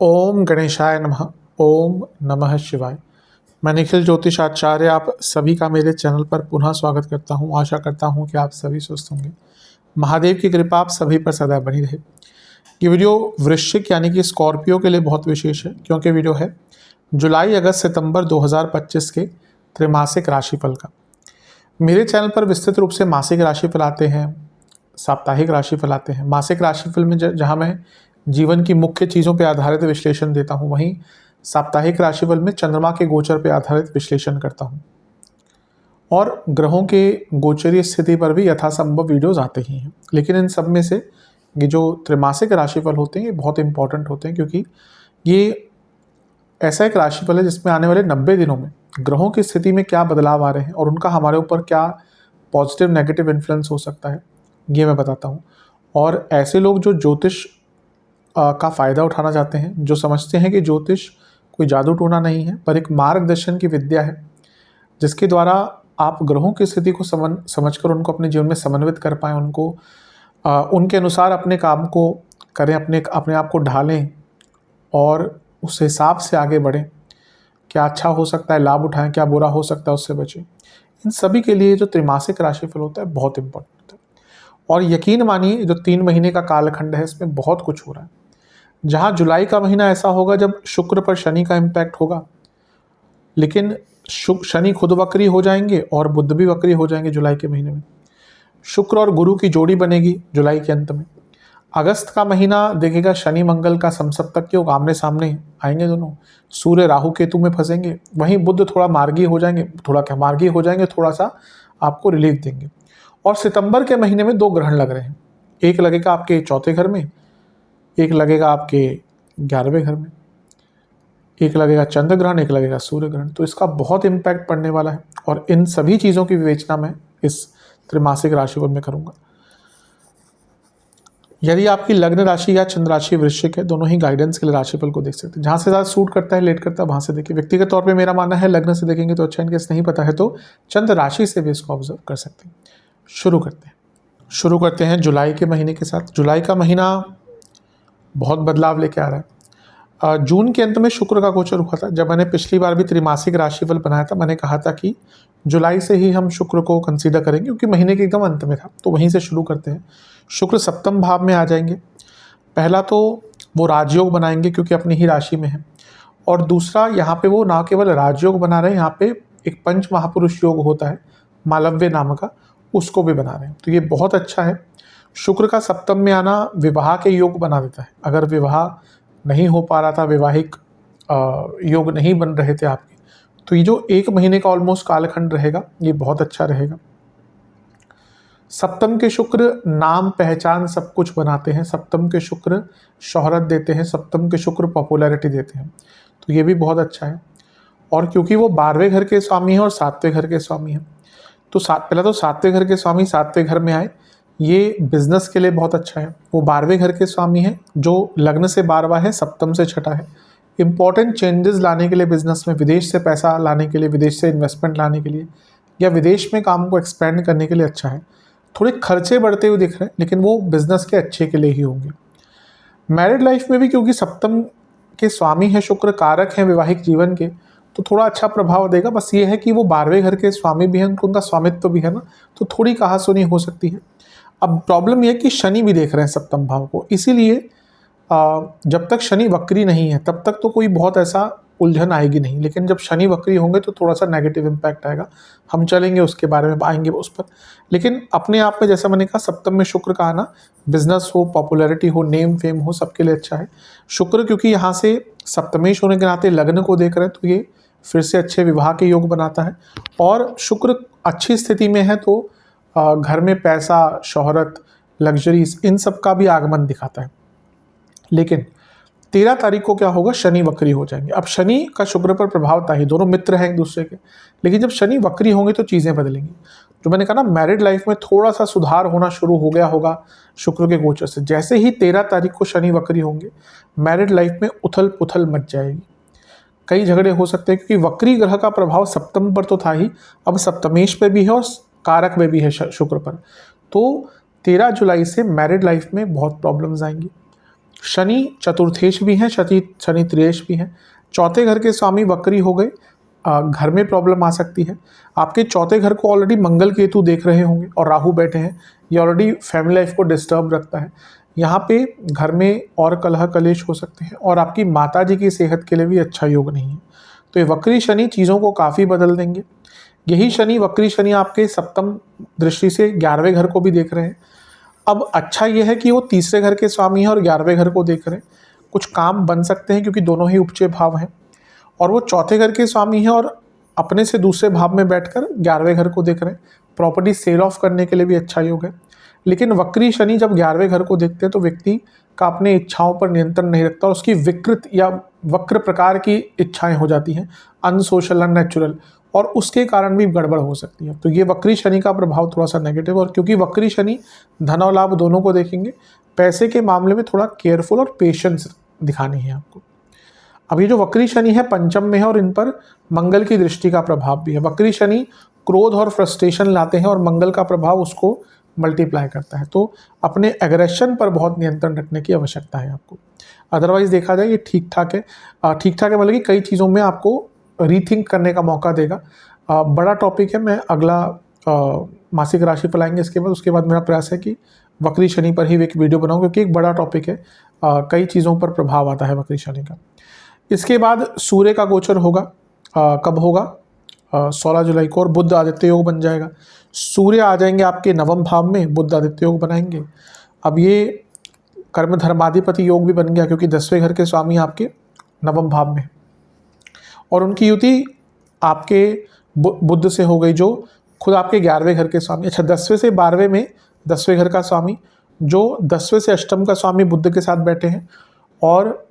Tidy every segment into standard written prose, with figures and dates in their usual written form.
ओम गणेशाय नमः। ओम नमः शिवाय। मैं निखिल ज्योतिष आचार्य आप सभी का मेरे चैनल पर पुनः स्वागत करता हूं। आशा करता हूं कि आप सभी स्वस्थ होंगे। महादेव की कृपा आप सभी पर सदा बनी रहे। ये वीडियो वृश्चिक यानी कि स्कॉर्पियो के लिए बहुत विशेष है, क्योंकि वीडियो है जुलाई अगस्त सितंबर 2025 के त्रैमासिक राशिफल का। मेरे चैनल पर विस्तृत रूप से मासिक राशिफल आते हैं, साप्ताहिक राशिफल आते हैं। मासिक राशिफल में जहाँ मैं जीवन की मुख्य चीज़ों पर आधारित विश्लेषण देता हूँ, वहीं साप्ताहिक राशिफल में चंद्रमा के गोचर पर आधारित विश्लेषण करता हूँ और ग्रहों के गोचरीय स्थिति पर भी यथासंभव वीडियोज आते ही हैं। लेकिन इन सब में से ये जो त्रैमासिक राशिफल होते हैं ये बहुत इंपॉर्टेंट होते हैं, क्योंकि ये ऐसा एक राशिफल है जिसमें आने वाले 90 दिनों में ग्रहों की स्थिति में क्या बदलाव आ रहे हैं और उनका हमारे ऊपर क्या पॉजिटिव नेगेटिव इन्फ्लुएंस हो सकता है, ये मैं बताता हूँ। और ऐसे लोग जो ज्योतिष का फ़ायदा उठाना चाहते हैं, जो समझते हैं कि ज्योतिष कोई जादू टोना नहीं है पर एक मार्गदर्शन की विद्या है, जिसके द्वारा आप ग्रहों की स्थिति को समझकर उनको अपने जीवन में समन्वित कर पाएँ, उनको उनके अनुसार अपने काम को करें, अपने आप को ढालें और उस हिसाब से आगे बढ़ें। क्या अच्छा हो सकता है लाभ उठाएं, क्या बुरा हो सकता है उससे बचें। इन सभी के लिए जो त्रैमासिक राशिफल होता है बहुत इंपॉर्टेंट है। और यकीन मानिए जो 3 महीने का कालखंड है इसमें बहुत कुछ हो रहा है। जहाँ जुलाई का महीना ऐसा होगा जब शुक्र पर शनि का इम्पैक्ट होगा, लेकिन शनि खुद वक्री हो जाएंगे और बुध भी वक्री हो जाएंगे जुलाई के महीने में। शुक्र और गुरु की जोड़ी बनेगी जुलाई के अंत में। अगस्त का महीना देखेगा शनि मंगल का समसप्तक योग आमने सामने आएंगे दोनों। सूर्य राहु केतु में फंसेंगे। वहीं बुध थोड़ा मार्गी हो जाएंगे, थोड़ा सा आपको रिलीफ देंगे। और सितंबर के महीने में 2 ग्रहण लग रहे हैं। एक लगेगा आपके 4थे घर में, एक लगेगा आपके 11वें घर में। एक लगेगा चंद्र ग्रहण, एक लगेगा सूर्य ग्रहण। तो इसका बहुत इम्पैक्ट पड़ने वाला है और इन सभी चीज़ों की विवेचना मैं इस त्रैमासिक राशिफल में करूँगा। यदि आपकी लग्न राशि या चंद्र राशि वृश्चिक है, दोनों ही गाइडेंस के लिए राशिफल को देख सकते हैं। जहाँ से ज़्यादा सूट करता है, लेट करता है, वहाँ से देखिए। व्यक्तिगत तौर पे मेरा मानना है लग्न से देखेंगे तो अच्छा, इनकेस नहीं पता है तो चंद्र राशि से भी इसको ऑब्जर्व कर सकते हैं। शुरू करते हैं जुलाई के महीने के साथ। जुलाई का महीना बहुत बदलाव लेके आ रहा है। जून के अंत में शुक्र का गोचर हुआ था। जब मैंने पिछली बार भी त्रैमासिक राशिफल बनाया था, मैंने कहा था कि जुलाई से ही हम शुक्र को कंसीडर करेंगे, क्योंकि महीने के एकदम अंत में था। तो वहीं से शुरू करते हैं। शुक्र सप्तम भाव में आ जाएंगे। पहला तो वो राजयोग बनाएंगे क्योंकि अपनी ही राशि में है, और दूसरा यहाँ पे वो ना केवल राजयोग बना रहे हैं, यहाँ पे एक पंच महापुरुष योग होता है मालव्य नाम का, उसको भी बना रहे हैं। तो ये बहुत अच्छा है। शुक्र का सप्तम में आना विवाह के योग बना देता है। अगर विवाह नहीं हो पा रहा था, वैवाहिक योग नहीं बन रहे थे आपके, तो ये जो 1 महीने का ऑलमोस्ट कालखंड रहेगा ये बहुत अच्छा रहेगा। सप्तम के शुक्र नाम पहचान सब कुछ बनाते हैं। सप्तम के शुक्र शोहरत देते हैं। सप्तम के शुक्र पॉपुलैरिटी देते हैं। तो ये भी बहुत अच्छा है। और क्योंकि वो 12वें घर के स्वामी हैं और 7वें घर के स्वामी हैं, तो पहला तो 7वें घर के स्वामी 7वें घर में आए, ये बिजनेस के लिए बहुत अच्छा है। वो 12वें घर के स्वामी हैं, जो लग्न से 12वां है, सप्तम से छठा है। इंपॉर्टेंट चेंजेस लाने के लिए बिजनेस में, विदेश से पैसा लाने के लिए, विदेश से इन्वेस्टमेंट लाने के लिए, या विदेश में काम को एक्सपेंड करने के लिए अच्छा है। थोड़े खर्चे बढ़ते हुए दिख रहे हैं, लेकिन वो बिजनेस के अच्छे के लिए ही होंगे। मैरिड लाइफ में भी क्योंकि सप्तम के स्वामी है शुक्र, कारक हैं वैवाहिक जीवन के, तो थोड़ा अच्छा प्रभाव देगा। बस ये है कि वो 12वें घर के स्वामी भी हैं, उनका स्वामित्व भी है ना, तो थोड़ी कहासुनी हो सकती है। अब प्रॉब्लम यह है कि शनि भी देख रहे हैं सप्तम भाव को, इसीलिए जब तक शनि वक्री नहीं है तब तक तो कोई बहुत ऐसा उलझन आएगी नहीं, लेकिन जब शनि वक्री होंगे तो थोड़ा सा नेगेटिव इम्पैक्ट आएगा। हम चलेंगे उसके बारे में, आएंगे उस पर। लेकिन अपने आप में जैसा मैंने कहा, सप्तम में शुक्र का आना, बिजनेस हो, पॉपुलैरिटी हो, नेम फेम हो, सबके लिए अच्छा है। शुक्र क्योंकि यहाँ से सप्तमेश होने के नाते लग्न को देख रहे हैं, तो ये फिर से अच्छे विवाह के योग बनाता है। और शुक्र अच्छी स्थिति में है तो घर में पैसा, शोहरत, लग्जरीज, इन सब का भी आगमन दिखाता है। लेकिन 13 तारीख को क्या होगा, शनि वक्री हो जाएंगे। अब शनि का शुक्र पर प्रभाव था ही, दोनों मित्र हैं एक दूसरे के, लेकिन जब शनि वक्री होंगे तो चीज़ें बदलेंगी। जो मैंने कहा ना, मैरिड लाइफ में थोड़ा सा सुधार होना शुरू हो गया होगा शुक्र के गोचर से। जैसे ही 13 तारीख को शनि वक्री होंगे, मैरिड लाइफ में उथल पुथल मच जाएगी। कई झगड़े हो सकते हैं, क्योंकि वक्री ग्रह का प्रभाव सप्तम पर तो था ही, अब सप्तमेश पे भी है और कारक में भी है शुक्र पर। तो 13 जुलाई से मैरिड लाइफ में बहुत प्रॉब्लम्स आएंगी। शनि चतुर्थेश भी हैं, शनि त्रियेश भी हैं। चौथे घर के स्वामी वक्री हो गए, घर में प्रॉब्लम आ सकती है। आपके चौथे घर को ऑलरेडी मंगल केतु देख रहे होंगे और राहु बैठे हैं, ये ऑलरेडी फैमिली लाइफ को डिस्टर्ब रखता है। यहाँ पे घर में और कलह कलेश हो सकते हैं और आपकी माता जी की सेहत के लिए भी अच्छा योग नहीं है। तो ये वक्री शनि चीज़ों को काफ़ी बदल देंगे। यही शनि, वक्री शनि आपके सप्तम दृष्टि से 11वें घर को भी देख रहे हैं। अब अच्छा ये है कि वो तीसरे घर के स्वामी हैं और 11वें घर को देख रहे हैं। कुछ काम बन सकते हैं क्योंकि दोनों ही उपचय भाव हैं, और वो चौथे घर के स्वामी हैं और अपने से दूसरे भाव में बैठकर 11वें घर को देख रहे हैं। प्रॉपर्टी सेल ऑफ करने के लिए भी अच्छा योग है। लेकिन वक्री शनि जब 11वें घर को देखते हैं तो व्यक्ति का अपने इच्छाओं पर नियंत्रण नहीं रखता और उसकी विकृत या वक्र प्रकार की इच्छाएं हो जाती हैं, अनसोशल, अननेचुरल, और उसके कारण भी गड़बड़ हो सकती है। तो ये वक्री शनि का प्रभाव थोड़ा सा नेगेटिव, और क्योंकि वक्री शनि धन और लाभ दोनों को देखेंगे, पैसे के मामले में थोड़ा केयरफुल और पेशेंस दिखानी है आपको। अब ये जो वक्री शनि है पंचम में है और इन पर मंगल की दृष्टि का प्रभाव भी है। वक्री शनि क्रोध और फ्रस्ट्रेशन लाते हैं और मंगल का प्रभाव उसको मल्टीप्लाई करता है। तो अपने एग्रेशन पर बहुत नियंत्रण रखने की आवश्यकता है आपको। अदरवाइज देखा जाए ये ठीक ठाक है। ठीक ठाक है मतलब कि कई चीज़ों में आपको रीथिंक करने का मौका देगा। बड़ा टॉपिक है, मैं अगला मासिक राशि पर लाएंगे इसके बाद। उसके बाद मेरा प्रयास है कि वक्री शनि पर ही एक वीडियो बनाऊं, क्योंकि एक बड़ा टॉपिक है। कई चीज़ों पर प्रभाव आता है वक्री शनि का। इसके बाद सूर्य का गोचर होगा। कब होगा? 16 जुलाई को, और बुध आदित्य योग बन जाएगा। सूर्य आ जाएंगे आपके नवम भाव में, बुध आदित्य योग बनाएंगे। अब ये कर्म धर्माधिपति योग भी बन गया, क्योंकि 10वें घर के स्वामी आपके नवम भाव में, और उनकी युति आपके बुध से हो गई, जो खुद आपके 11वें घर के स्वामी। अच्छा, 10वें से 12वें में 10वें घर का स्वामी, जो 10वें से अष्टम का स्वामी बुध के साथ बैठे हैं, और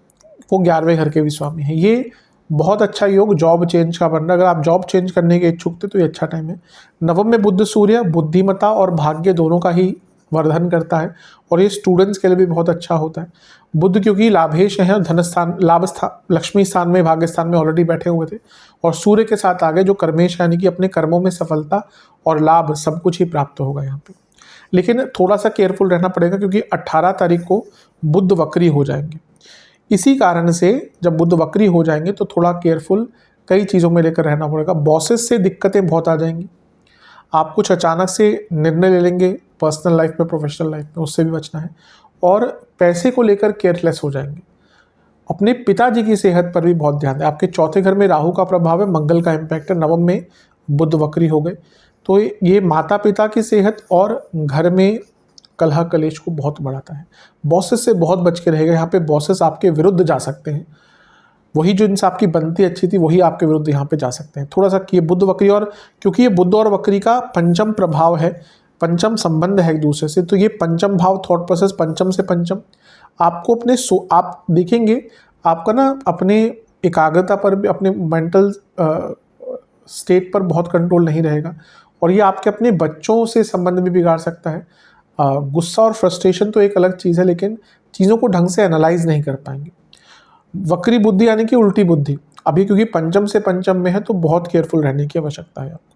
वो 11वें घर के भी स्वामी हैं। ये बहुत अच्छा योग जॉब चेंज का बन रहा है। अगर आप जॉब चेंज करने के इच्छुक थे तो ये अच्छा टाइम है। नवम में बुध सूर्य बुद्धिमत्ता और भाग्य दोनों का ही वर्धन करता है, और ये स्टूडेंट्स के लिए भी बहुत अच्छा होता है। बुध क्योंकि लाभेश है, धन स्थान, लाभ स्थान, लक्ष्मी स्थान में, भाग्य स्थान में ऑलरेडी बैठे हुए थे, और सूर्य के साथ आगे जो कर्मेश यानी कि अपने कर्मों में सफलता और लाभ सब कुछ ही प्राप्त होगा यहाँ पे। लेकिन थोड़ा सा केयरफुल रहना पड़ेगा, क्योंकि 18 तारीख को बुध वक्री हो जाएंगे। इसी कारण से जब बुध वक्री हो जाएंगे तो थोड़ा केयरफुल कई चीज़ों में लेकर रहना पड़ेगा। बॉसेस से दिक्कतें बहुत आ जाएंगी। आप कुछ अचानक से निर्णय ले लेंगे पर्सनल लाइफ में, प्रोफेशनल लाइफ में, उससे भी बचना है। और पैसे को लेकर केयरलेस हो जाएंगे। अपने पिताजी की सेहत पर भी बहुत ध्यान दें। आपके चौथे घर में राहु का प्रभाव है, मंगल का इम्पैक्ट है, नवम में बुध वक्री हो गए, तो ये माता पिता की सेहत और घर में कलह कलेश को बहुत बढ़ाता है। बॉसेस से बहुत बच के रहेगा। यहाँ पे बॉसेस आपके विरुद्ध जा सकते हैं। वही जो इनसे आपकी बनती अच्छी थी वही आपके विरुद्ध यहाँ पे जा सकते हैं। थोड़ा सा कि ये बुध वक्री, और क्योंकि ये बुध और वक्री का पंचम प्रभाव है, पंचम संबंध है एक दूसरे से, तो ये पंचम भाव थॉट प्रोसेस, पंचम से पंचम आपको अपने आप देखेंगे, आपका ना अपने एकाग्रता पर भी, अपने मेंटल स्टेट पर बहुत कंट्रोल नहीं रहेगा, और ये आपके अपने बच्चों से संबंध भी बिगाड़ सकता है। गुस्सा और फ्रस्ट्रेशन तो एक अलग चीज़ है, लेकिन चीज़ों को ढंग से एनालाइज नहीं कर पाएंगे। वक्री बुद्धि यानी कि उल्टी बुद्धि अभी, क्योंकि पंचम से पंचम में है, तो बहुत केयरफुल रहने की आवश्यकता है आपको।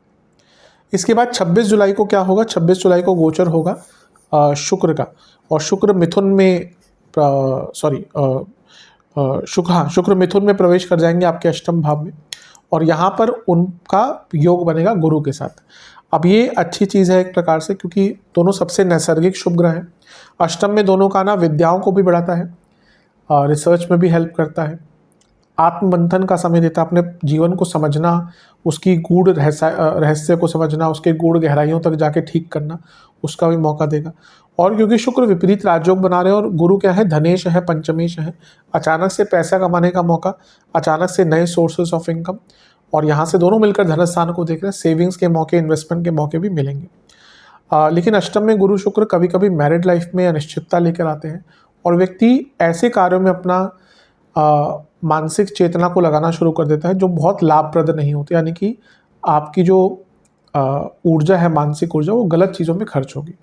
इसके बाद 26 जुलाई को क्या होगा? 26 जुलाई को गोचर होगा शुक्र का, और शुक्र मिथुन में शुक्र मिथुन में प्रवेश कर जाएंगे आपके अष्टम भाव में, और यहाँ पर उनका योग बनेगा गुरु के साथ। अब ये अच्छी चीज़ है एक प्रकार से, क्योंकि दोनों सबसे नैसर्गिक शुभ ग्रह हैं। अष्टम में दोनों का आना विद्याओं को भी बढ़ाता है, रिसर्च में भी हेल्प करता है, आत्ममंथन का समय देता है, अपने जीवन को समझना, उसकी गूढ़ रहस्य को समझना, उसके गूढ़ गहराइयों तक जाके ठीक करना, उसका भी मौका देगा। और क्योंकि शुक्र विपरीत राजयोग बना रहे हैं, और गुरु क्या है? धनेश है, पंचमेश है, अचानक से पैसा कमाने का मौका, अचानक से नए सोर्सेज ऑफ इनकम, और यहाँ से दोनों मिलकर धनस्थान को देख रहे हैं, सेविंग्स के मौके, इन्वेस्टमेंट के मौके भी मिलेंगे। लेकिन अष्टम में गुरु शुक्र कभी कभी मैरिड लाइफ में अनिश्चितता लेकर आते हैं, और व्यक्ति ऐसे कार्यों में अपना मानसिक चेतना को लगाना शुरू कर देता है जो बहुत लाभप्रद नहीं होते, यानी कि आपकी जो ऊर्जा है, मानसिक ऊर्जा, वो गलत चीज़ों में खर्च होगी।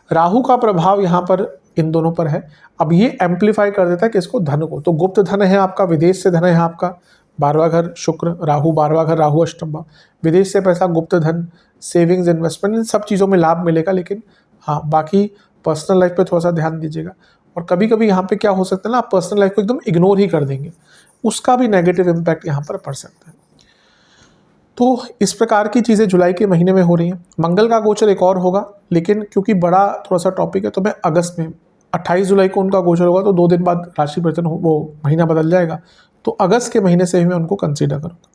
राहु का प्रभाव यहाँ पर इन दोनों पर है। अब ये एम्पलीफाई कर देता है कि इसको धन को, तो गुप्त धन है आपका, विदेश से धन है आपका, 12वां घर शुक्र, राहु 12वां घर, राहु अष्टम भाव, विदेश से पैसा, गुप्त धन, सेविंग्स, इन्वेस्टमेंट, इन सब चीज़ों में लाभ मिलेगा। लेकिन हाँ, बाकी पर्सनल लाइफ पे थोड़ा सा ध्यान दीजिएगा। और कभी कभी यहाँ पे क्या हो सकता है ना, आप पर्सनल लाइफ को एकदम इग्नोर ही कर देंगे, उसका भी नेगेटिव इम्पैक्ट यहाँ पर पड़ सकता है। तो इस प्रकार की चीज़ें जुलाई के महीने में हो रही हैं। मंगल का गोचर एक और होगा, लेकिन क्योंकि बड़ा थोड़ा सा टॉपिक है तो मैं अगस्त में 28 जुलाई को उनका गोचर होगा, तो 2 दिन बाद राशि परिवर्तन वो महीना बदल जाएगा, तो अगस्त के महीने से ही मैं उनको कंसीडर करूँगा।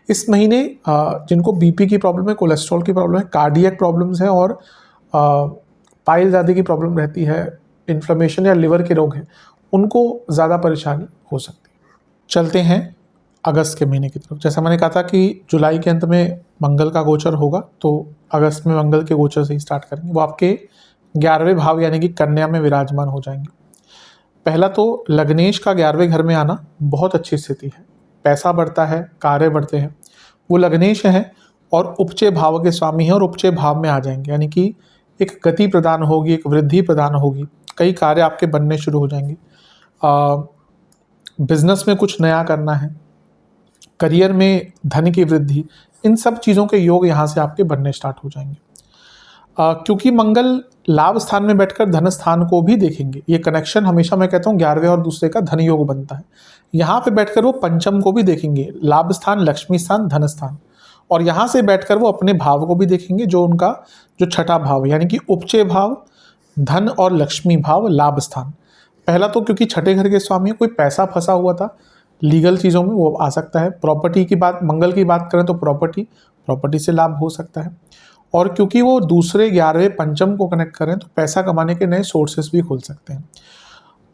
इस महीने जिनको बीपी की प्रॉब्लम है, कोलेस्ट्रॉल की प्रॉब्लम है, कार्डियक प्रॉब्लम्स है और पाइल्स आदि की प्रॉब्लम रहती है, इन्फ्लेमेशन या लिवर के रोग हैं, उनको ज़्यादा परेशानी हो सकती है। चलते हैं अगस्त के महीने की तरफ। जैसा मैंने कहा था कि जुलाई के अंत में मंगल का गोचर होगा, तो अगस्त में मंगल के गोचर से ही स्टार्ट करेंगे। वो आपके 11वें भाव यानी कि कन्या में विराजमान हो जाएंगे। पहला तो लग्नेश का 11वें घर में आना बहुत अच्छी स्थिति है, पैसा बढ़ता है, कार्य बढ़ते हैं। वो लग्नेश हैं और उपचय भाव के स्वामी हैं और उपचय भाव में आ जाएंगे, यानी कि एक गति प्रदान होगी, एक वृद्धि प्रदान होगी, कई कार्य आपके बनने शुरू हो जाएंगे। बिजनेस में कुछ नया करना है, करियर में धन की वृद्धि, इन सब चीज़ों के योग यहाँ से आपके बनने स्टार्ट हो जाएंगे। क्योंकि मंगल लाभ स्थान में बैठकर धन स्थान को भी देखेंगे, ये कनेक्शन हमेशा मैं कहता हूँ 11वें और दूसरे का धन योग बनता है। यहाँ पे बैठकर वो पंचम को भी देखेंगे, लाभ स्थान, लक्ष्मी स्थान, धन स्थान, और यहाँ से बैठकर वो अपने भाव को भी देखेंगे, जो उनका जो छठा भाव यानी कि उपचय भाव, धन और लक्ष्मी भाव, लाभ स्थान। पहला तो क्योंकि छठे घर के स्वामी है, कोई पैसा फंसा हुआ था लीगल चीज़ों में वो आ सकता है। प्रॉपर्टी की बात, मंगल की बात करें तो प्रॉपर्टी से लाभ हो सकता है। और क्योंकि वो दूसरे 11वें पंचम को कनेक्ट करें तो पैसा कमाने के नए सोर्सेस भी खुल सकते हैं।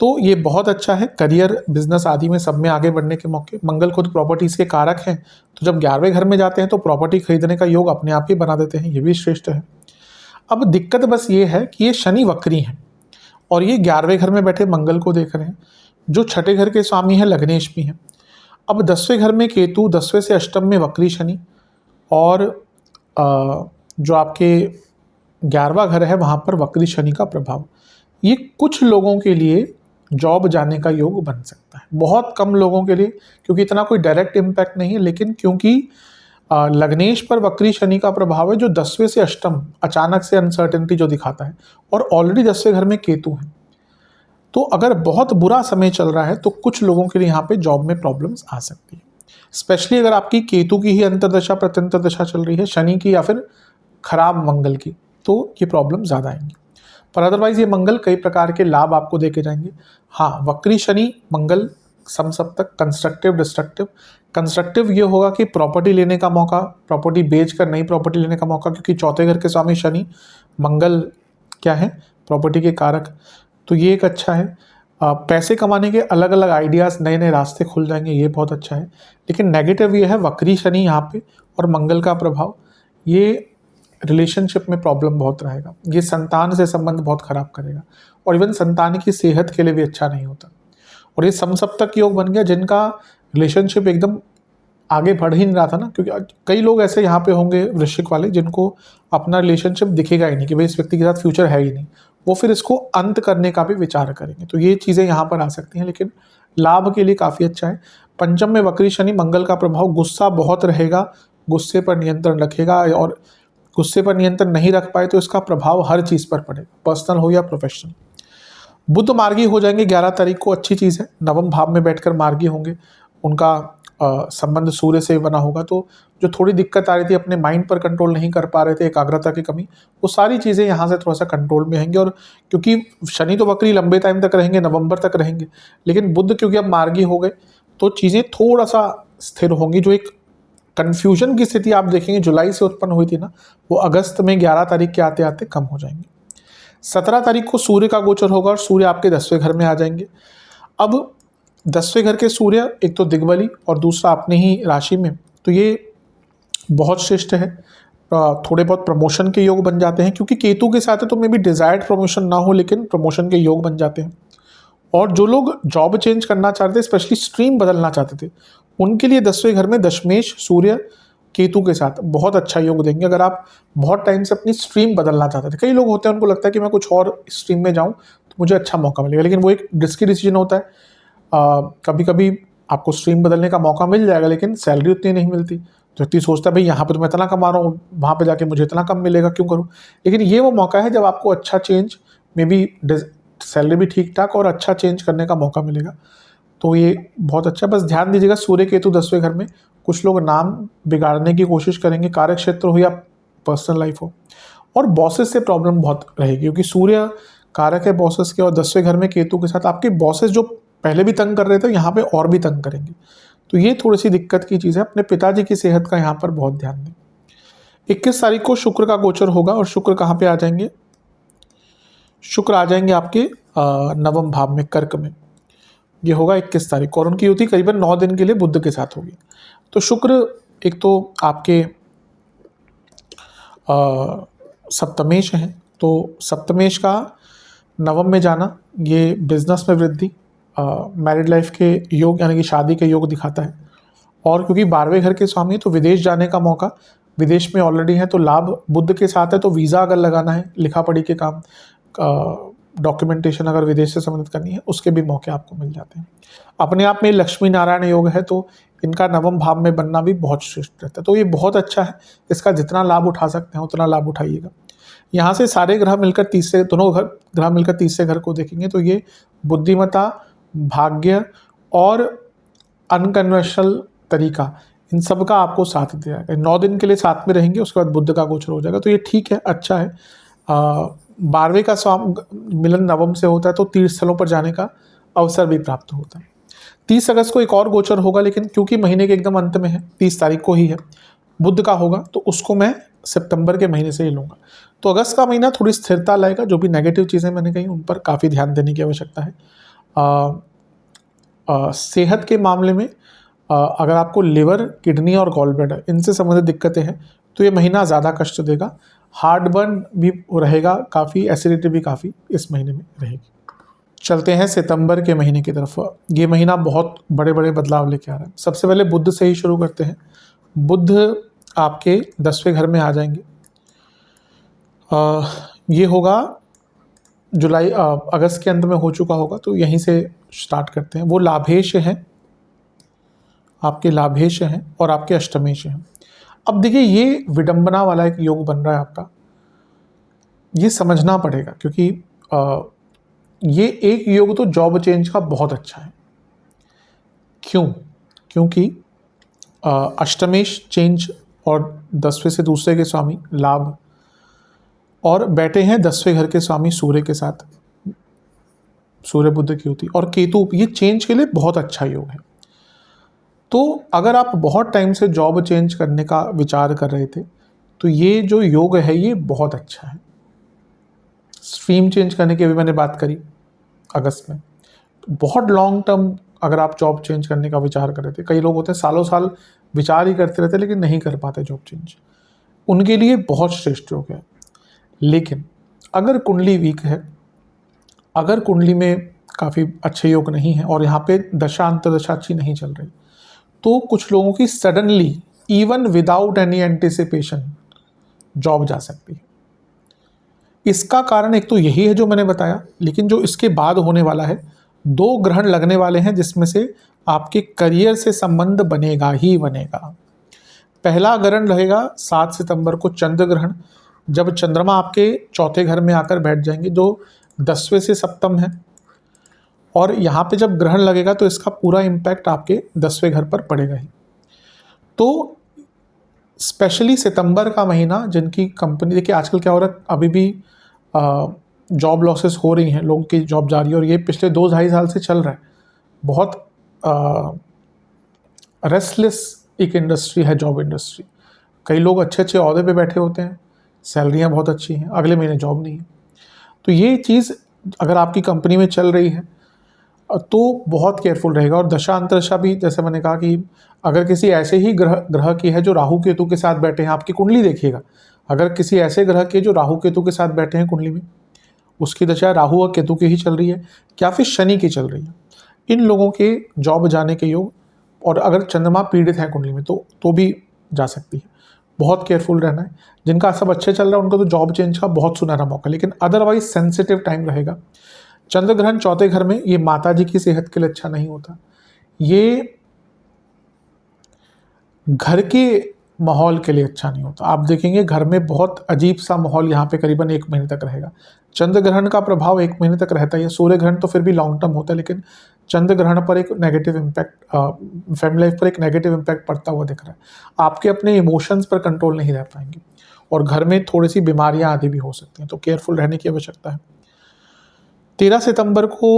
तो ये बहुत अच्छा है, करियर, बिजनेस आदि में सब में आगे बढ़ने के मौके। मंगल खुद प्रॉपर्टीज़ के कारक हैं, तो जब 11वें घर में जाते हैं तो प्रॉपर्टी खरीदने का योग अपने आप ही बना देते हैं, ये भी श्रेष्ठ है। अब दिक्कत बस ये है कि ये शनि वक्री हैं और ये 11वें घर में बैठे मंगल को देख रहे हैं, जो छठे घर के स्वामी हैं लग्नेश भी हैं। अब 10वें घर में केतु, 10वें से अष्टम में वक्री शनि, और जो आपके 11वां घर है वहाँ पर वक्री शनि का प्रभाव, ये कुछ लोगों के लिए जॉब जाने का योग बन सकता है, बहुत कम लोगों के लिए, क्योंकि इतना कोई डायरेक्ट इम्पैक्ट नहीं है। लेकिन क्योंकि लग्नेश पर वक्री शनि का प्रभाव है, जो 10वें से अष्टम अचानक से अनसर्टेनिटी जो दिखाता है, और ऑलरेडी 10वें घर में केतु है, तो अगर बहुत बुरा समय चल रहा है तो कुछ लोगों के लिए यहाँ पे जॉब में प्रॉब्लम्स आ सकती है। स्पेशली अगर आपकी केतु की ही अंतर्दशा प्रत्यंतर दशा चल रही है, शनि की या फिर खराब मंगल की, तो ये प्रॉब्लम ज़्यादा आएंगी। पर अदरवाइज ये मंगल कई प्रकार के लाभ आपको देके जाएंगे। हाँ, वक्री शनि मंगल समसप्तक, कंस्ट्रक्टिव, डिस्ट्रक्टिव। कंस्ट्रक्टिव ये होगा कि प्रॉपर्टी लेने का मौका, प्रॉपर्टी बेचकर नई प्रॉपर्टी लेने का मौका, क्योंकि चौथे घर के स्वामी शनि, मंगल क्या है, प्रॉपर्टी के कारक, तो ये एक अच्छा है। पैसे कमाने के अलग अलग आइडियाज़, नए नए रास्ते खुल जाएंगे, ये बहुत अच्छा है। लेकिन नेगेटिव ये है वक्री शनि यहाँ पे और मंगल का प्रभाव, ये रिलेशनशिप में प्रॉब्लम बहुत रहेगा, ये संतान से संबंध बहुत खराब करेगा, और इवन संतान की सेहत के लिए भी अच्छा नहीं होता। और ये समसप्तक योग बन गया, जिनका रिलेशनशिप एकदम आगे बढ़ ही नहीं रहा था ना, क्योंकि कई लोग ऐसे यहाँ पे होंगे वृश्चिक वाले जिनको अपना रिलेशनशिप दिखेगा ही नहीं कि भाई इस व्यक्ति के साथ फ्यूचर है ही नहीं, वो फिर इसको अंत करने का भी विचार करेंगे। तो ये चीज़ें यहाँ पर आ सकती हैं, लेकिन लाभ के लिए काफ़ी अच्छा है। पंचम में वक्री शनि, मंगल का प्रभाव, गुस्सा बहुत रहेगा, गुस्से पर नियंत्रण रखेगा, और गुस्से पर नियंत्रण नहीं रख पाए तो इसका प्रभाव हर चीज़ पर पड़ेगा, पर्सनल हो या प्रोफेशनल। बुध मार्गी हो जाएंगे 11 तारीख को, अच्छी चीज़ है, नवम भाव में बैठकर मार्गी होंगे, उनका संबंध सूर्य से बना होगा, तो जो थोड़ी दिक्कत आ रही थी, अपने माइंड पर कंट्रोल नहीं कर पा रहे थे, एकाग्रता की कमी, वो सारी चीज़ें यहाँ से थोड़ा सा कंट्रोल में आएंगी। और क्योंकि शनि तो वक्री लंबे टाइम तक रहेंगे, नवंबर तक रहेंगे, लेकिन बुध क्योंकि अब मार्गी हो गए तो चीज़ें थोड़ा सा स्थिर होंगी। जो एक कन्फ्यूजन की स्थिति आप देखेंगे जुलाई से उत्पन्न हुई थी ना, वो अगस्त में 11 तारीख के आते आते कम हो जाएंगे। 17 तारीख को सूर्य का गोचर होगा और सूर्य आपके 10वें घर में आ जाएंगे। अब 10वें घर के सूर्य एक तो दिग्बली और दूसरा अपने ही राशि में, तो ये बहुत श्रेष्ठ है। थोड़े बहुत प्रमोशन के योग बन जाते हैं, क्योंकि केतु के साथ है तो मे बी डिजायर्ड प्रमोशन ना हो, लेकिन प्रमोशन के योग बन जाते हैं। और जो लोग जॉब चेंज करना चाहते थे, स्पेशली स्ट्रीम बदलना चाहते थे, उनके लिए 10वें घर में दशमेश सूर्य केतु के साथ बहुत अच्छा योग देंगे। अगर आप बहुत टाइम से अपनी स्ट्रीम बदलना चाहते थे, कई लोग होते हैं उनको लगता है कि मैं कुछ और स्ट्रीम में जाऊं तो मुझे अच्छा मौका मिलेगा, लेकिन वो एक रिस्की डिसीजन होता है। कभी कभी आपको स्ट्रीम बदलने का मौका मिल जाएगा, लेकिन सैलरी उतनी नहीं मिलती, तो व्यक्ति सोचता है भाई यहाँ पे तो मैं इतना कमा रहा हूँ, वहाँ पे जाके मुझे इतना कम मिलेगा, क्यों करूँ। लेकिन ये वो मौका है जब आपको अच्छा चेंज मे बी सैलरी भी ठीक ठाक और अच्छा चेंज करने का मौका मिलेगा। तो ये बहुत अच्छा, बस ध्यान दीजिएगा सूर्य केतु 10वें घर में, कुछ लोग नाम बिगाड़ने की कोशिश करेंगे, कार्य क्षेत्र हो या पर्सनल लाइफ हो। और बॉसेस से प्रॉब्लम बहुत रहेगी, क्योंकि सूर्य कारक है बॉसेस के, और 10वें घर में केतु के साथ आपके बॉसेस जो पहले भी तंग कर रहे थे यहाँ पे और भी तंग करेंगे। तो ये थोड़ी सी दिक्कत की चीज़ है। अपने पिताजी की सेहत का यहाँ पर बहुत ध्यान दें। 21 तारीख को शुक्र का गोचर होगा, और शुक्र कहाँ पे आ जाएंगे, शुक्र आ जाएंगे आपके नवम भाव में, कर्क में। ये होगा 21 तारीख को, और उनकी युति करीबन 9 दिन के लिए बुध के साथ होगी। तो शुक्र एक तो आपके सप्तमेश हैं, तो सप्तमेश का नवम में जाना ये बिजनेस में वृद्धि, मैरिड लाइफ के योग यानी कि शादी के योग दिखाता है। और क्योंकि 12वें घर के स्वामी है तो विदेश जाने का मौका, विदेश में ऑलरेडी है तो लाभ बुध के साथ है, तो वीज़ा अगर लगाना है, लिखा पढ़ी के काम, डॉक्यूमेंटेशन अगर विदेश से संबंधित करनी है, उसके भी मौके आपको मिल जाते हैं। अपने आप में लक्ष्मी नारायण योग है, तो इनका नवम भाव में बनना भी बहुत श्रेष्ठ रहता है। तो ये बहुत अच्छा है, इसका जितना लाभ उठा सकते हैं उतना लाभ उठाइएगा। यहाँ से सारे ग्रह मिलकर दोनों ग्रह मिलकर तीसरे घर को देखेंगे, तो ये बुद्धिमत्ता, भाग्य और अनकन्वेंशनल तरीका, इन सब का आपको साथ दिया है। 9 दिन के लिए साथ में रहेंगे, उसके बाद बुध का गोचर हो जाएगा, तो ये ठीक है, अच्छा है। 12वें का मिलन नवम से होता है, तो तीर्थ स्थलों पर जाने का अवसर भी प्राप्त होता है। 30 अगस्त को एक और गोचर होगा, लेकिन क्योंकि महीने के एकदम अंत में है, 30 तारीख को ही है, बुध का होगा, तो उसको मैं सितंबर के महीने से ही लूँगा। तो अगस्त का महीना थोड़ी स्थिरता लाएगा, जो भी नेगेटिव चीज़ें मैंने कही उन पर काफ़ी ध्यान देने की आवश्यकता है। सेहत के मामले में अगर आपको लिवर, किडनी और गॉल ब्लैडर इनसे संबंधित दिक्कतें हैं तो ये महीना ज़्यादा कष्ट देगा। हार्ट बर्न भी रहेगा काफ़ी, एसिडिटी भी काफ़ी इस महीने में रहेगी। चलते हैं सितंबर के महीने की तरफ। ये महीना बहुत बड़े बड़े बदलाव लेके आ रहा है। सबसे पहले बुध से ही शुरू करते हैं। बुध आपके 10वें घर में आ जाएंगे। ये होगा अगस्त के अंत में हो चुका होगा, तो यहीं से स्टार्ट करते हैं। वो लाभेश हैं, आपके लाभेश हैं और आपके अष्टमेश हैं। अब देखिए ये विडंबना वाला एक योग बन रहा है आपका, ये समझना पड़ेगा, क्योंकि ये एक योग तो जॉब चेंज का बहुत अच्छा है। क्यों? क्योंकि अष्टमेश चेंज और 10वें से दूसरे के स्वामी लाभ, और बैठे हैं 10वें घर के स्वामी सूर्य के साथ, सूर्य बुध की होती, और केतु, ये चेंज के लिए बहुत अच्छा योग है। तो अगर आप बहुत टाइम से जॉब चेंज करने का विचार कर रहे थे तो ये जो योग है ये बहुत अच्छा है। स्ट्रीम चेंज करने की भी मैंने बात करी अगस्त में। बहुत लॉन्ग टर्म अगर आप जॉब चेंज करने का विचार कर रहे थे, कई लोग होते हैं सालों साल विचार ही करते रहते लेकिन नहीं कर पाते जॉब चेंज, उनके लिए बहुत श्रेष्ठ योग है। लेकिन अगर कुंडली वीक है, अगर कुंडली में काफ़ी अच्छे योग नहीं है और यहाँ पे दशा अंतर्दशा अच्छी नहीं चल रही, तो कुछ लोगों की suddenly even without any anticipation job जा सकती है। इसका कारण एक तो यही है जो मैंने बताया, लेकिन जो इसके बाद होने वाला है, 2 ग्रहण लगने वाले हैं जिसमें से आपके करियर से संबंध बनेगा ही बनेगा। पहला ग्रहण रहेगा 7 सितंबर को चंद्र ग्रहण, जब चंद्रमा आपके चौथे घर में आकर बैठ जाएंगे, जो 10वें से सप्तम है, और यहाँ पे जब ग्रहण लगेगा तो इसका पूरा इम्पैक्ट आपके 10वें घर पर पड़ेगा ही। तो स्पेशली सितंबर का महीना, जिनकी कंपनी, देखिए आजकल क्या हो रहा है, अभी भी जॉब लॉसेस हो रही हैं, लोगों की जॉब जा रही है, और ये पिछले 2-2.5 साल से चल रहा है। बहुत रेस्टलेस एक इंडस्ट्री है जॉब इंडस्ट्री। कई लोग अच्छे अच्छे ओहदे पे बैठे होते हैं, सैलरियाँ बहुत अच्छी हैं, अगले महीने जॉब नहीं है। तो ये चीज़ अगर आपकी कंपनी में चल रही है तो बहुत केयरफुल रहेगा। और दशा अंतरदशा भी, जैसे मैंने कहा कि अगर किसी ऐसे ही ग्रह की है जो राहु केतु के साथ बैठे हैं, आपकी कुंडली देखिएगा, अगर किसी ऐसे ग्रह के जो राहु केतु के साथ बैठे हैं कुंडली में, उसकी दशा राहु और केतु की ही चल रही है या फिर शनि की चल रही है, इन लोगों के जॉब जाने के योग, और अगर चंद्रमा पीड़ित है कुंडली में तो भी जा सकती है। बहुत केयरफुल रहना है। जिनका सब अच्छे चल रहा है उनको तो जॉब चेंज का बहुत सुनहरा मौका, लेकिन अदरवाइज सेंसिटिव टाइम रहेगा। चंद्र ग्रहण चौथे घर में, ये माता जी की सेहत के लिए अच्छा नहीं होता। ये घर के माहौल के लिए अच्छा नहीं होता। आप देखेंगे घर में बहुत अजीब सा माहौल यहाँ पे करीबन 1 महीने तक रहेगा। चंद्र ग्रहण का प्रभाव 1 महीने तक रहता है, सूर्य ग्रहण तो फिर भी लॉन्ग टर्म होता है, लेकिन चंद्र ग्रहण पर एक नेगेटिव इम्पैक्ट, फैमिली लाइफ पर एक नेगेटिव इम्पैक्ट पड़ता हुआ दिख रहा है। आपके अपने इमोशंस पर कंट्रोल नहीं रह पाएंगे और घर में थोड़ी सी बीमारियां आदि भी हो सकती हैं, तो केयरफुल रहने की आवश्यकता है। 13 सितंबर को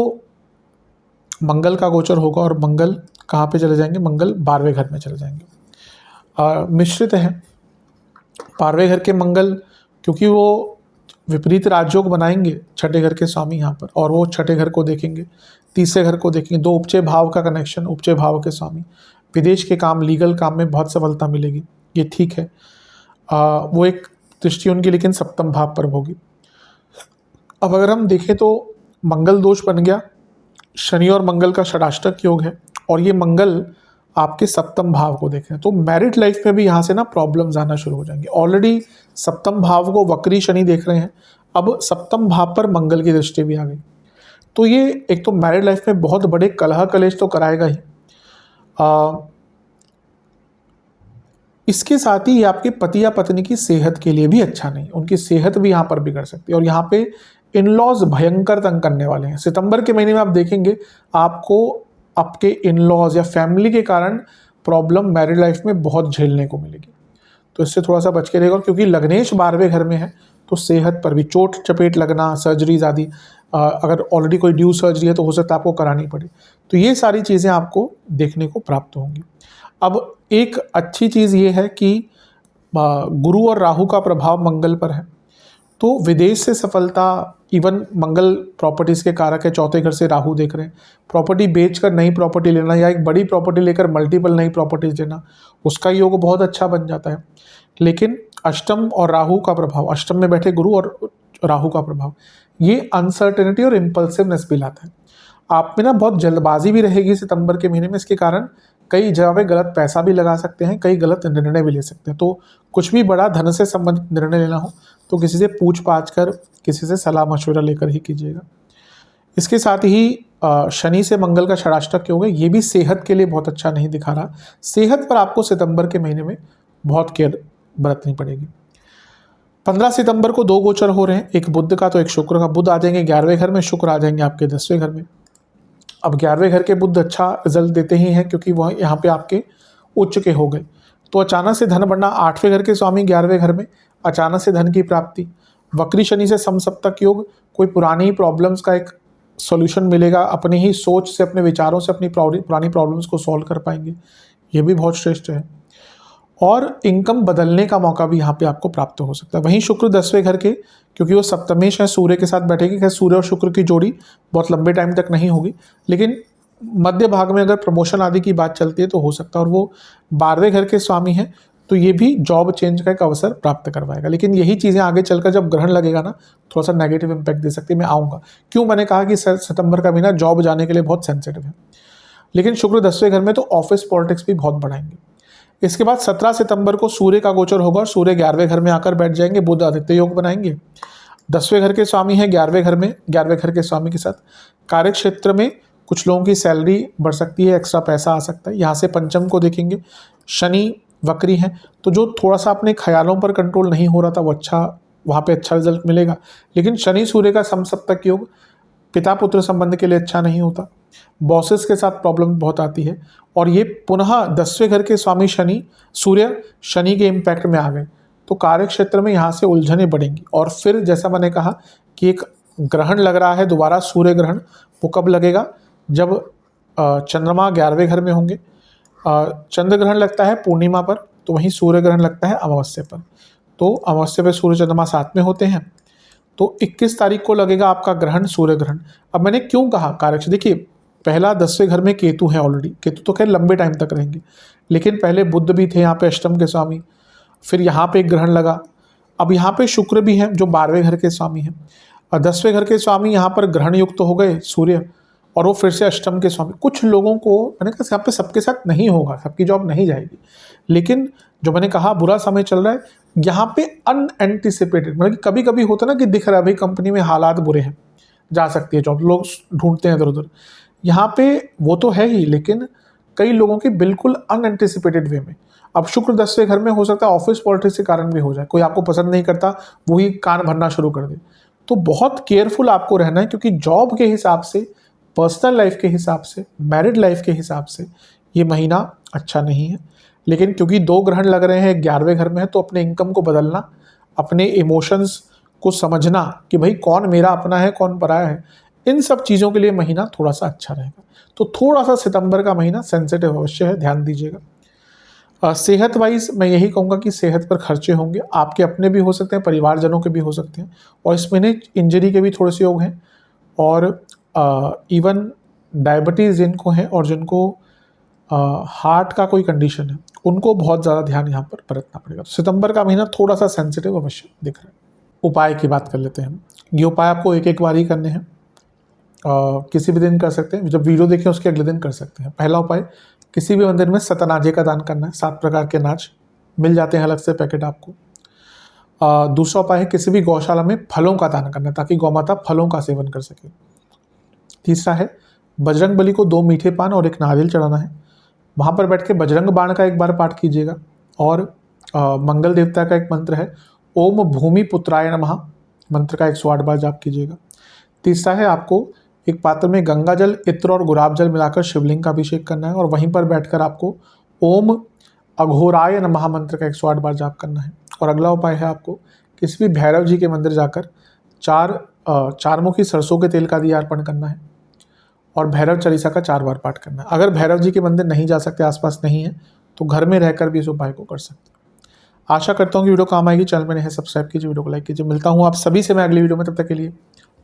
मंगल का गोचर होगा और मंगल कहाँ पे चले जाएंगे, मंगल 12वें घर में चले जाएंगे। मिश्रित है 12वें घर के मंगल, क्योंकि वो विपरीत राजयोग बनाएंगे छठे घर के स्वामी यहाँ पर, और वो छठे घर को देखेंगे, तीसरे घर को देखेंगे, 2 उपचय भाव का कनेक्शन, उपचय भाव के स्वामी। विदेश के काम, लीगल काम में बहुत सफलता मिलेगी, ये ठीक है। वो एक दृष्टि उनकी लेकिन सप्तम भाव पर होगी। अब अगर हम देखें तो मंगल दोष बन गया, शनि और मंगल का षडाष्टक योग है, और ये मंगल आपके सप्तम भाव को देख रहे हैं, तो मैरिड लाइफ में भी यहाँ से ना प्रॉब्लम्स आना शुरू हो जाएंगे। ऑलरेडी सप्तम भाव को वक्री शनि देख रहे हैं, अब सप्तम भाव पर मंगल की दृष्टि भी आ गई, तो ये एक तो मैरिड लाइफ में बहुत बड़े कलह कलेश तो कराएगा ही। इसके साथ ही ये आपके पति या पत्नी की सेहत के लिए भी अच्छा नहीं, उनकी सेहत भी यहाँ पर बिगड़ सकती है, और यहाँ पे इन लॉज भयंकर तंग करने वाले हैं। सितंबर के महीने में आप देखेंगे आपको आपके इन लॉज या फैमिली के कारण प्रॉब्लम मैरिड लाइफ में बहुत झेलने को मिलेगी, तो इससे थोड़ा सा बच के रहेगा। क्योंकि लग्नेश 12वें घर में है, तो सेहत पर भी चोट चपेट लगना, सर्जरीज आदि, अगर ऑलरेडी कोई ड्यू सर्जरी है तो हो सकता है आपको करानी पड़े, तो ये सारी चीज़ें आपको देखने को प्राप्त होंगी। अब एक अच्छी चीज़ ये है कि गुरु और राहु का प्रभाव मंगल पर है, तो विदेश से सफलता, इवन मंगल प्रॉपर्टीज़ के कारक है, चौथे घर से राहु देख रहे हैं, प्रॉपर्टी बेचकर नई प्रॉपर्टी लेना या एक बड़ी प्रॉपर्टी लेकर मल्टीपल नई प्रॉपर्टीज लेना, उसका योग बहुत अच्छा बन जाता है। लेकिन अष्टम और राहु का प्रभाव, अष्टम में बैठे गुरु और राहु का प्रभाव, ये अनसर्टेनिटी और इम्पल्सिवनेस भी लाता है। आप में ना बहुत जल्दबाजी भी रहेगी सितंबर के महीने में, इसके कारण कई जगह पे गलत पैसा भी लगा सकते हैं, कई गलत निर्णय भी ले सकते हैं। तो कुछ भी बड़ा धन से संबंधित निर्णय लेना हो तो किसी से पूछ पाछ कर, किसी से सलाह मशवरा लेकर ही कीजिएगा। इसके साथ ही शनि से मंगल का षडाष्टक योग है, ये भी सेहत के लिए बहुत अच्छा नहीं दिखा रहा। सेहत पर आपको सितंबर के महीने में बहुत केयर बरतनी पड़ेगी। 15 सितंबर को 2 गोचर हो रहे हैं, एक बुध का तो एक शुक्र का। बुध आ जाएंगे 11वें घर में, शुक्र आ जाएंगे आपके 10वें घर में। अब 11वें घर के बुध अच्छा रिजल्ट देते ही हैं, क्योंकि वह यहाँ पे आपके उच्च के हो गए, तो अचानक से धन बढ़ना। 8वें घर के स्वामी 11वें घर में, अचानक से धन की प्राप्ति। वक्री शनि से समसप्तक योग, कोई पुरानी प्रॉब्लम्स का एक सॉल्यूशन मिलेगा, अपनी ही सोच से, अपने विचारों से अपनी पुरानी प्रॉब्लम्स को सॉल्व कर पाएंगे, ये भी बहुत श्रेष्ठ है। और इनकम बदलने का मौका भी यहाँ पे आपको प्राप्त हो सकता है। वहीं शुक्र 10वें घर के, क्योंकि वो सप्तमेश है, सूर्य के साथ बैठेगी। खैर सूर्य और शुक्र की जोड़ी बहुत लंबे टाइम तक नहीं होगी, लेकिन मध्य भाग में अगर प्रमोशन आदि की बात चलती है तो हो सकता है। और वो 12वें घर के स्वामी हैं, तो ये भी जॉब चेंज का एक अवसर प्राप्त करवाएगा। लेकिन यही चीज़ें आगे चलकर जब ग्रहण लगेगा ना, थोड़ा सा नेगेटिव इम्पैक्ट दे सकती है। मैं आऊँगा क्यों, मैंने कहा कि सितंबर का महीना जॉब जाने के लिए बहुत सेंसिटिव है। लेकिन शुक्र 10वें घर में तो ऑफिस पॉलिटिक्स भी बहुत बढ़ाएंगे। इसके बाद 17 सितंबर को सूर्य का गोचर होगा और सूर्य 11वें घर में आकर बैठ जाएंगे, बुध आदित्य योग बनाएंगे। 10वें घर के स्वामी हैं 11वें घर में, 11वें घर के स्वामी के साथ कार्य क्षेत्र में कुछ लोगों की सैलरी बढ़ सकती है, एक्स्ट्रा पैसा आ सकता है। यहाँ से पंचम को देखेंगे, शनि वक्री हैं, तो जो थोड़ा सा अपने ख्यालों पर कंट्रोल नहीं हो रहा था वो अच्छा, वहाँ पे अच्छा रिजल्ट मिलेगा। लेकिन शनि सूर्य का समसप्तक योग पिता पुत्र संबंध के लिए अच्छा नहीं होता, बॉसेस के साथ प्रॉब्लम बहुत आती है। और ये पुनः 10वें घर के स्वामी शनि, सूर्य शनि के इम्पैक्ट में आ गए, तो कार्य क्षेत्र में यहाँ से उलझनें बढ़ेंगी। और फिर जैसा मैंने कहा कि एक ग्रहण लग रहा है दोबारा, सूर्य ग्रहण, वो कब लगेगा, जब चंद्रमा 11वें घर में होंगे। चंद्र ग्रहण लगता है पूर्णिमा पर, तो वहीं सूर्य ग्रहण लगता है अमावस्या पर। तो अमावस्या पर सूर्य चंद्रमा साथ में होते हैं, तो 21 तारीख को लगेगा आपका ग्रहण, सूर्य ग्रहण। अब मैंने क्यों कहा कार्य, देखिए पहला 10वें घर में केतु है ऑलरेडी, केतु तो खैर लंबे टाइम तक रहेंगे, लेकिन पहले बुध भी थे यहाँ पे अष्टम के स्वामी, फिर यहाँ पे एक ग्रहण लगा, अब यहाँ पे शुक्र भी है जो 12वें घर के स्वामी हैं, और 10वें घर के स्वामी यहाँ पर ग्रहण युक्त तो हो गए सूर्य, और वो फिर से अष्टम के स्वामी। कुछ लोगों को मैंने कहा यहाँ पे सबके साथ नहीं होगा, सबकी जॉब नहीं जाएगी, लेकिन जो मैंने कहा बुरा समय चल रहा है, यहाँ पे अनएंटिसिपेटेड, मतलब कि कभी कभी होता ना कि दिख रहा है भाई कंपनी में हालात बुरे हैं, जा सकती है जॉब, लोग ढूंढते हैं इधर उधर, यहाँ पे वो तो है ही, लेकिन कई लोगों की बिल्कुल अनएंटिसिपेटेड वे में। अब शुक्र 10वें घर में हो सकता है ऑफिस पॉलिटिक्स के कारण भी हो जाए, कोई आपको पसंद नहीं करता वही कान भरना शुरू कर दे। तो बहुत केयरफुल आपको रहना है, क्योंकि जॉब के हिसाब से, पर्सनल लाइफ के हिसाब से, मैरिड लाइफ के हिसाब से ये महीना अच्छा नहीं है। लेकिन क्योंकि 2 ग्रहण लग रहे हैं 11वें घर में है, तो अपने इनकम को बदलना, अपने इमोशंस को समझना कि भाई कौन मेरा अपना है कौन पराया है, इन सब चीज़ों के लिए महीना थोड़ा सा अच्छा रहेगा। तो थोड़ा सा सितंबर का महीना सेंसिटिव अवश्य है, ध्यान दीजिएगा। सेहत वाइज मैं यही कहूँगा कि सेहत पर खर्चे होंगे, आपके अपने भी हो सकते हैं, परिवारजनों के भी हो सकते हैं, और इस महीने इंजरी के भी थोड़े से योग हैं। और इवन डायबिटीज़ जिनको है और जिनको हार्ट का कोई कंडीशन है, उनको बहुत ज़्यादा ध्यान यहाँ पर बरतना पड़ेगा। सितंबर का महीना थोड़ा सा सेंसिटिव अवश्य दिख रहा है। उपाय की बात कर लेते हैं। ये उपाय आपको एक बार ही करने हैं, किसी भी दिन कर सकते हैं, जब वीडियो देखें उसके अगले दिन कर सकते हैं। पहला उपाय, किसी भी मंदिर में सतनाजे का दान करना है। 7 प्रकार के अनाज मिल जाते हैं अलग से पैकेट आपको। दूसरा उपाय है किसी भी गौशाला में फलों का दान करना है, ताकि गौ माता फलों का सेवन कर सके। तीसरा है बजरंग बली को 2 मीठे पान और 1 नारियल चढ़ाना है। वहाँ पर बैठ के बजरंग बाण का एक बार पाठ कीजिएगा। और मंगल देवता का एक मंत्र है, ओम भूमि पुत्राय नमः, मंत्र का 108 बार जाप कीजिएगा। तीसरा है आपको एक पात्र में गंगा जल, इत्र और गुलाब जल मिलाकर शिवलिंग का अभिषेक करना है, और वहीं पर बैठकर आपको ओम अघोराय नमः मंत्र का 108 बार जाप करना है। और अगला उपाय है आपको किसी भी भैरव जी के मंदिर जाकर 4 मुखी सरसों के तेल का दिया अर्पण करना है, और भैरव चालीसा का 4 बार पाठ करना है। अगर भैरव जी के मंदिर नहीं जा सकते, आसपास नहीं है, तो घर में रहकर भी इस उपाय को कर सकते हैं। आशा करता हूँ कि वीडियो काम आएगी। चैनल में नहीं है सब्सक्राइब कीजिए, वीडियो को लाइक कीजिए। मिलता हूँ आप सभी से मैं अगली वीडियो में, तब तक के लिए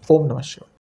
ओम नमः शिवाय।